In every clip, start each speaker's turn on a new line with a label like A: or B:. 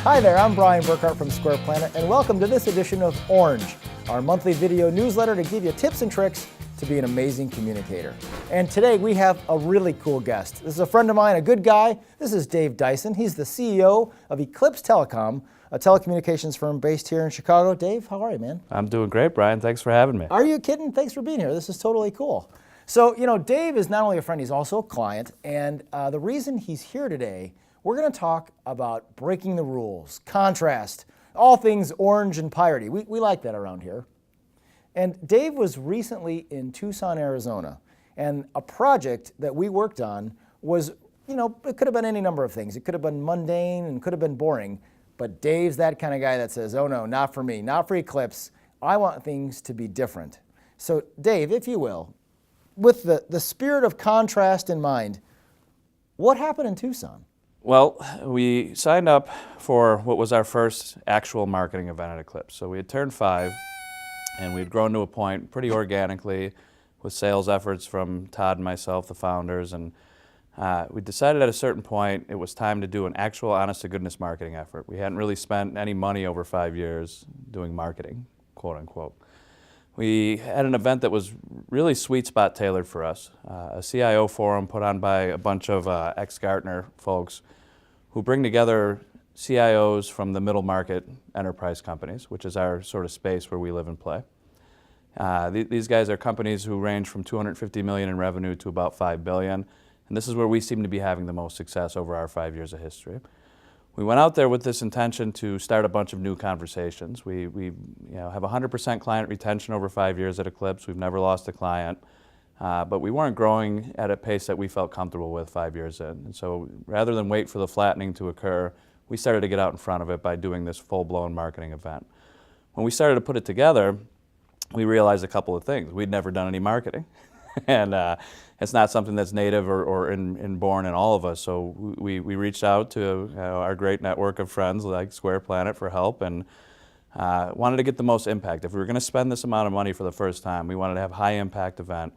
A: Hi there, I'm Brian Burkhart from Square Planet, and welcome to this edition of Orange, our monthly video newsletter to give you tips and tricks to be an amazing communicator. And today we have a really cool guest. This is a friend of mine, a good guy. This is Dave Dyson. He's the CEO of Eclipse Telecom, a telecommunications firm based here in Chicago. Dave, how are you, man?
B: I'm doing great, Brian. Thanks for having me.
A: Are you kidding? Thanks for being here. This is totally cool. So, Dave is not only a friend, he's also a client. And the reason he's here today, we're going to talk about breaking the rules, contrast, all things orange and piratey. We like that around here. And Dave was recently in Tucson, Arizona, and a project that we worked on was, it could have been any number of things. It could have been mundane and could have been boring, but Dave's that kind of guy that says, oh no, not for me, not for Eclipse. I want things to be different. So Dave, if you will, with the spirit of contrast in mind, what happened in Tucson?
B: Well, we signed up for what was our first actual marketing event at Eclipse. So we had turned 5, and we'd grown to a point pretty organically with sales efforts from Todd and myself, the founders, and we decided at a certain point it was time to do an actual honest-to-goodness marketing effort. We hadn't really spent any money over 5 years doing marketing, quote unquote. We had an event that was really sweet spot tailored for us, a CIO forum put on by a bunch of ex-Gartner folks who bring together CIOs from the middle market enterprise companies, which is our sort of space where we live and play. These guys are companies who range from $250 million in revenue to about $5 billion, and this is where we seem to be having the most success over our 5 years of history. We went out there with this intention to start a bunch of new conversations. We have 100% client retention over 5 years at Eclipse. We've never lost a client, but we weren't growing at a pace that we felt comfortable with 5 years in. And so rather than wait for the flattening to occur, we started to get out in front of it by doing this full-blown marketing event. When we started to put it together, we realized a couple of things. We'd never done any marketing. And it's not something that's native or inborn in all of us. So we reached out to our great network of friends like Square Planet for help, and wanted to get the most impact. If we were going to spend this amount of money for the first time, we wanted to have a high impact event.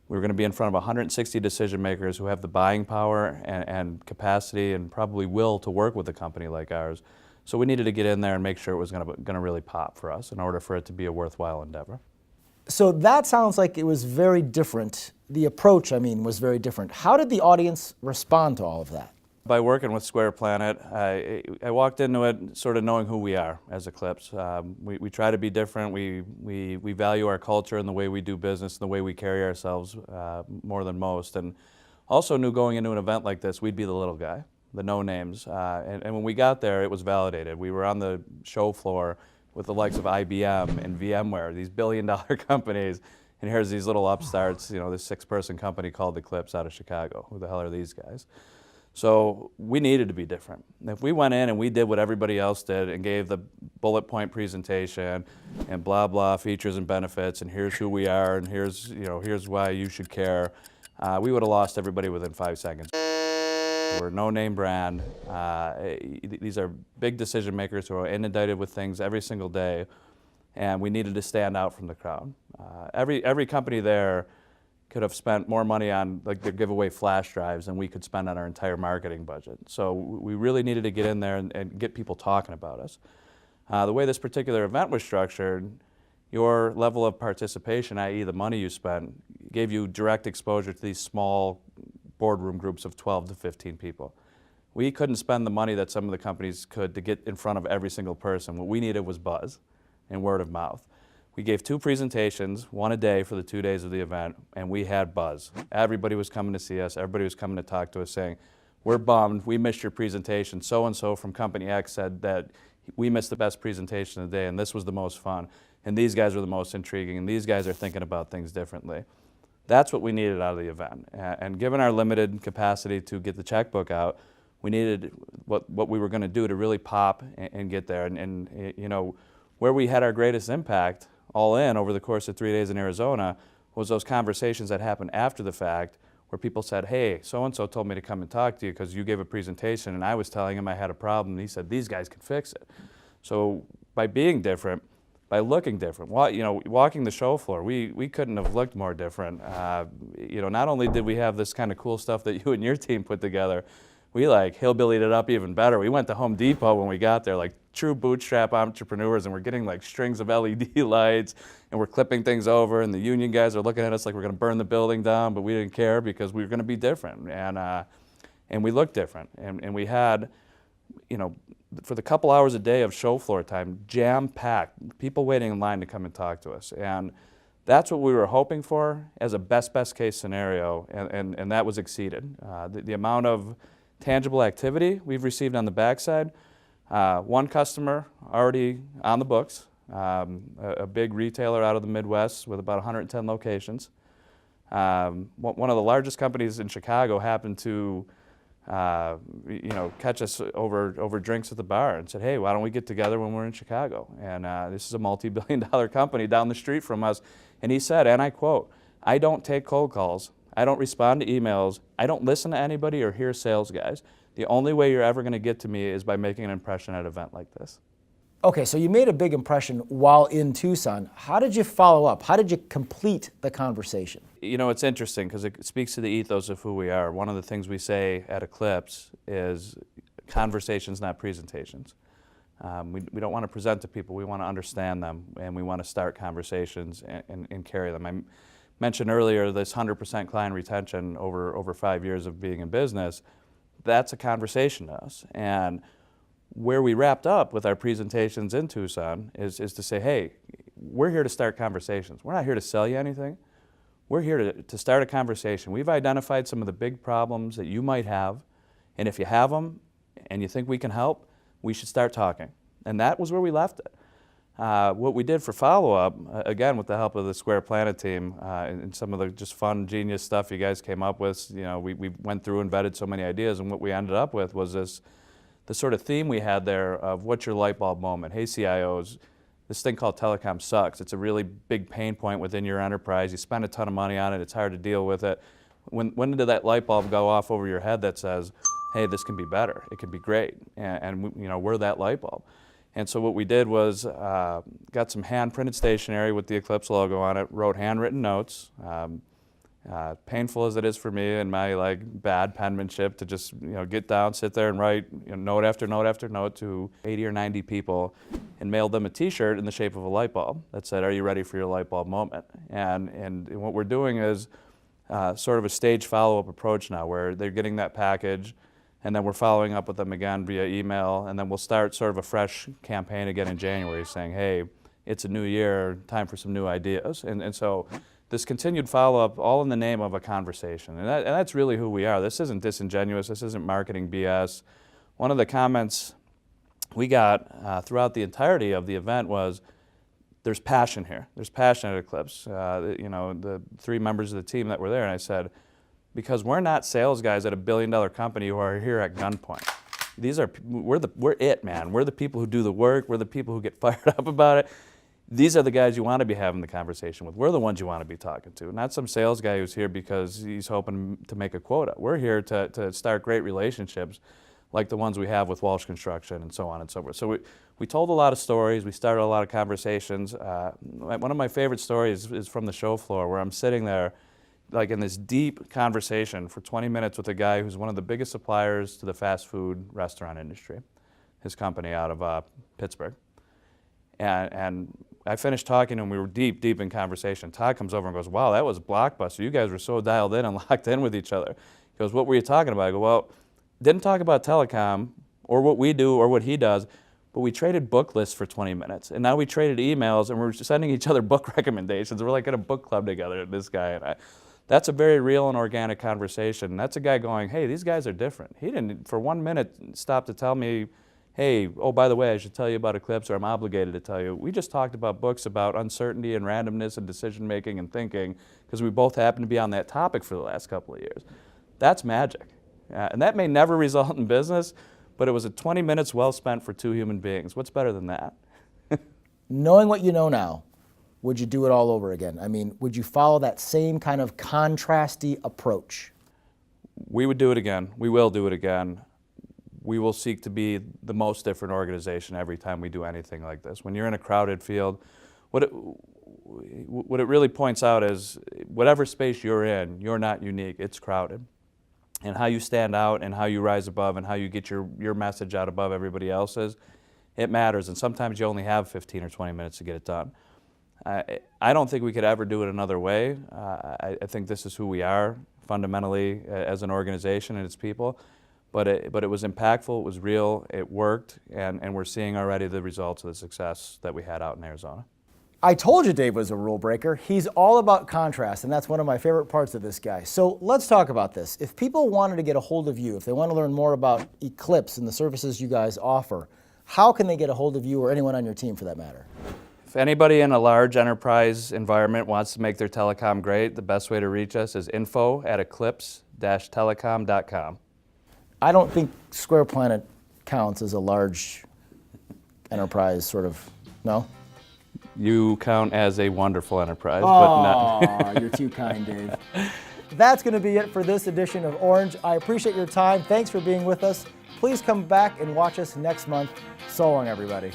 B: We were going to be in front of 160 decision makers who have the buying power and capacity and probably will to work with a company like ours. So we needed to get in there and make sure it was going to really pop for us in order for it to be a worthwhile endeavor.
A: So that sounds like it was very different. The approach, was very different. How did the audience respond to all of that?
B: By working with Square Planet, I walked into it sort of knowing who we are as Eclipse. We try to be different. We value our culture and the way we do business and the way we carry ourselves more than most. And also knew going into an event like this, we'd be the little guy, the no names. And when we got there, it was validated. We were on the show floor with the likes of IBM and VMware, these billion-dollar companies, and here's these little upstarts, this 6-person company called Eclipse out of Chicago. Who the hell are these guys? So we needed to be different. If we went in and we did what everybody else did and gave the bullet point presentation and blah, blah, features and benefits, and here's who we are, and here's why you should care, we would have lost everybody within 5 seconds. We're a no-name brand. These are big decision makers who are inundated with things every single day, and we needed to stand out from the crowd. Every company there could have spent more money on their giveaway flash drives than we could spend on our entire marketing budget. So we really needed to get in there and get people talking about us. The way this particular event was structured, your level of participation, i.e. the money you spent, gave you direct exposure to these small boardroom groups of 12 to 15 people. We couldn't spend the money that some of the companies could to get in front of every single person. What we needed was buzz and word of mouth. We gave 2 presentations, one a day for the 2 days of the event, and we had buzz. Everybody was coming to see us. Everybody was coming to talk to us saying, we're bummed, we missed your presentation. So-and-so from company X said that we missed the best presentation of the day, and this was the most fun, and these guys were the most intriguing, and these guys are thinking about things differently. That's what we needed out of the event. And given our limited capacity to get the checkbook out, we needed what we were going to do to really pop and get there. And where we had our greatest impact all in over the course of 3 days in Arizona was those conversations that happened after the fact where people said, hey, so-and-so told me to come and talk to you because you gave a presentation and I was telling him I had a problem and he said, these guys can fix it. So by being different, by looking different. Walking the show floor, we couldn't have looked more different. Not only did we have this kind of cool stuff that you and your team put together, we like hillbillied it up even better. We went to Home Depot when we got there, like true bootstrap entrepreneurs, and we're getting like strings of LED lights, and we're clipping things over, and the union guys are looking at us like we're going to burn the building down, but we didn't care because we were going to be different, and we looked different, and we had, you know, for the couple hours a day of show floor time, jam-packed, people waiting in line to come and talk to us, and that's what we were hoping for as a best case scenario, and that was exceeded. The amount of tangible activity we've received on the backside, one customer already on the books, a big retailer out of the Midwest with about 110 locations. One of the largest companies in Chicago happened to catch us over drinks at the bar and said, hey, why don't we get together when we're in Chicago? And this is a multi-billion-dollar company down the street from us. And he said, and I quote, I don't take cold calls. I don't respond to emails. I don't listen to anybody or hear sales guys. The only way you're ever going to get to me is by making an impression at an event like this.
A: Okay, so you made a big impression while in Tucson. How did you follow up? How did you complete the conversation?
B: You know, it's interesting because it speaks to the ethos of who we are. One of the things we say at Eclipse is conversations, not presentations. We don't want to present to people, we want to understand them, and we want to start conversations and carry them. I mentioned earlier this 100% client retention over 5 years of being in business. That's a conversation to us. And where we wrapped up with our presentations in Tucson is to say, hey, we're here to start conversations. We're not here to sell you anything. We're here to start a conversation. We've identified some of the big problems that you might have, and if you have them and you think we can help, we should start talking. And that was where we left it. What we did for follow-up, again with the help of the Square Planet team and some of the just fun, genius stuff you guys came up with, you know, we went through and vetted so many ideas, and what we ended up with was the sort of theme we had there of what's your light bulb moment. Hey CIOs, this thing called telecom sucks. It's a really big pain point within your enterprise. You spend a ton of money on it. It's hard to deal with it. When did that light bulb go off over your head that says, hey, this can be better. It can be great. And you know, we're that light bulb. And so what we did was got some hand-printed stationery with the Eclipse logo on it, wrote handwritten notes. Painful as it is for me and my like bad penmanship to just get down, sit there and write note after note after note to 80 or 90 people, and mailed them a T-shirt in the shape of a light bulb that said, "Are you ready for your light bulb moment?" And what we're doing is sort of a stage follow-up approach now, where they're getting that package, and then we're following up with them again via email, and then we'll start sort of a fresh campaign again in January, saying, "Hey, it's a new year, time for some new ideas." And so this continued follow-up, all in the name of a conversation. And that's really who we are. This isn't disingenuous. This isn't marketing BS. One of the comments we got throughout the entirety of the event was, there's passion here. There's passion at Eclipse. The 3 members of the team that were there, and I said, because we're not sales guys at a billion-dollar company who are here at gunpoint. We're it, man. We're the people who do the work. We're the people who get fired up about it. These are the guys you want to be having the conversation with. We're the ones you want to be talking to, not some sales guy who's here because he's hoping to make a quota. We're here to start great relationships like the ones we have with Walsh Construction and so on and so forth. So we told a lot of stories. We started a lot of conversations. One of my favorite stories is from the show floor, where I'm sitting there like in this deep conversation for 20 minutes with a guy who's one of the biggest suppliers to the fast food restaurant industry, his company out of Pittsburgh. And I finished talking to him. We were deep in conversation. Todd comes over and goes, "Wow, that was blockbuster. You guys were so dialed in and locked in with each other." He goes, "What were you talking about?" I go, "Well, didn't talk about telecom or what we do or what he does, but we traded book lists for 20 minutes. And now we traded emails, and we're sending each other book recommendations. We're like in a book club together, this guy and I." That's a very real and organic conversation. That's a guy going, "Hey, these guys are different." He didn't, for 1 minute, stop to tell me, "Hey, oh, by the way, I should tell you about Eclipse, or I'm obligated to tell you." We just talked about books about uncertainty and randomness and decision-making and thinking, because we both happen to be on that topic for the last couple of years. That's magic. And that may never result in business, but it was 20 minutes well spent for 2 human beings. What's better than that?
A: Knowing what you know now, would you do it all over again? I mean, would you follow that same kind of contrasty approach?
B: We would do it again. We will do it again. We will seek to be the most different organization every time we do anything like this. When you're in a crowded field, what it really points out is, whatever space you're in, you're not unique. It's crowded. and how you stand out and how you rise above and how you get your message out above everybody else's, it matters. And sometimes you only have 15 or 20 minutes to get it done. I don't think we could ever do it another way. I think this is who we are fundamentally as an organization and its people. But it was impactful, it was real, it worked, and we're seeing already the results of the success that we had out in Arizona.
A: I told you Dave was a rule breaker. He's all about contrast, and that's one of my favorite parts of this guy. So let's talk about this. If people wanted to get a hold of you, if they want to learn more about Eclipse and the services you guys offer, how can they get a hold of you or anyone on your team for that matter?
B: If anybody in a large enterprise environment wants to make their telecom great, the best way to reach us is info@eclipse-telecom.com.
A: I don't think Square Planet counts as a large enterprise sort of, no?
B: You count as a wonderful enterprise,
A: Oh,
B: but not.
A: you're too kind, Dave. That's going to be it for this edition of Orange. I appreciate your time. Thanks for being with us. Please come back and watch us next month. So long, everybody.